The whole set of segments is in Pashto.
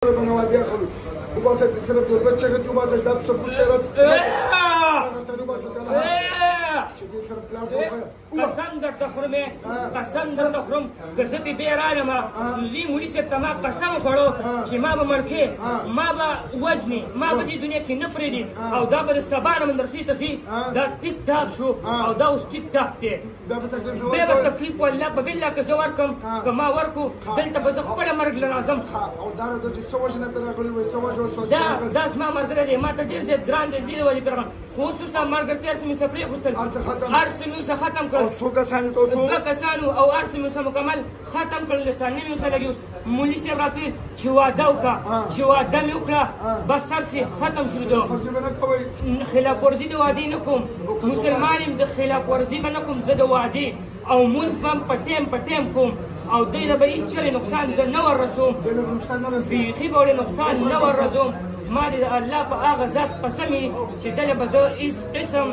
انا وادي اخلو وباسه تسرب بچه تو باسه دب سب कुछ रस قسم درته خورم قسم درته خورم که زه پې بیا رالم لوی مولي صاحب ته ما قسم خوړو چې ما به مړ کې ما به وژنې ما به دې دنیا کې نه پرېږدي او دا به د سبا نه مدرسې ته ځي دا ټیک ټاک شو او دا اوس ټیک ټاک دی بیا به تکلیف والله په بالله که زه ورکړم که ما ورکړو دلته به زه خپله مرګ له راځم دا زما ملګری دی ما ته ډېر زیات ګران دی دې د وجې پرې خو اوس ورسره ملګرتیا هر څه مې ورسره پرېښودل هر څه مې ورسره ختم کړل دوه کسانو او هر څه مې ورسره مکمل ختم کړل لسان نه مې ورسره لګي اوس مولي صاحب راته ویل چې واده وکړه چې واده مې وکړه بس هر څه ختم شو ده خلاف ورزي د وادې نه کوم مسلمان یم د خلاف ورزي به نه کوم زه د وادې او مونځ به هم په ټیم کوم او دی له به هېڅ چرې نقصان زه نه وررسوم بیخي به ورې نقصان نه وررسوم زما د الله په هغه ذات قسم وي چې دله به زه هېڅ قسم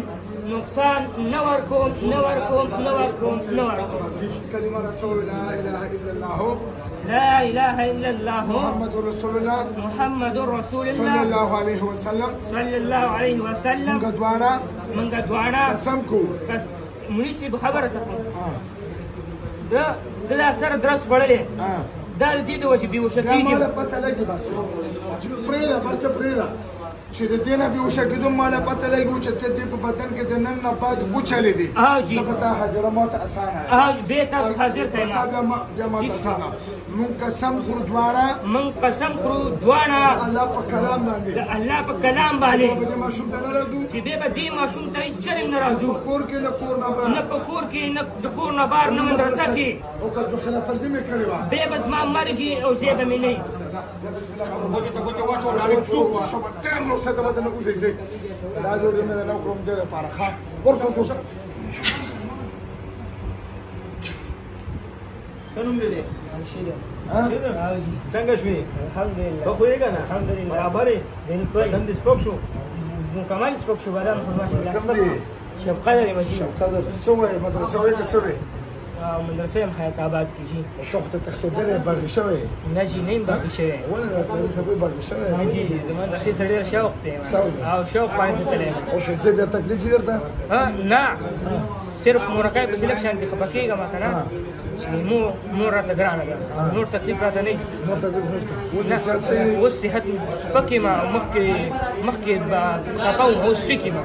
نقصان نه ورکوم نه ورکوم نه ورکوم نه ورکوم كلمة رسول لا إله إلا الله لا إله إلا الله محمد رسول الله محمد رسول الله صلى الله عليه وسلم صلى الله عليه وسلم من قدوانا قسمكو مولي صاحب خبره ته دا سره درس وړلې دا د دې د وجې بېهوشه کېږي ما له پته لګي بس پرېږده بس ته پرېږده چې د دې نه بېهوشه کېدو ما له پته لګي چې ته دې په بدن کې د نن نه بعد وچلې دي زه به تا حاضره ما ته اسانه بیا تاسو حاضر کړئ بیا ما ته اسانه مونږ قسم خورو دواړه مونږ قسم خورو دواړه الله په کلام باندې د الله په کلام باندې به دې ماشوم ته نه راځو چې بیا به دې ماشوم ته هېڅ چرې نه راځو کور کې نه کور نه بار نه په کور کې نه د کور نه بار نه مدرسه کې او که د خلاف ورزي مې کړې وه بیا به زما مرګ او زه به مې نه وي ته به نه اوسېږي دا جوړ دې مې نه وکړم دې لپاره ښه ورکړم کوشه څه نوم دی څنګه شوې الحمدلله ښه خو یې که نه الحمدلله برابر یې بالکل دندې سپک شو مکمل سپک شو بدن خو ماشاءالله کوم دی شب قدر مجید قدر څه وایي مدرسه وایي که څه وایي مدرسه یم حیات آباد کې جي ته خو ته تښتېدلی باغي شوی نه جي نه یم باقي شوی ولې راته سبا باغي شوی نه جي زما د ښې سړي ډېر شوق دی او شوق باندې تللی یم او چې زه بیا تکلیف دي درته نه صرف مورکۍ پسې لږ شانتې خفه کېږم که نه چې مور راته ګرانه ده نور تکلیف راته نه وي نور تکلیف نشته اوس صحت صحیح اوس صحت سپک یم او مخکې به خفه وم اوس ټیک یم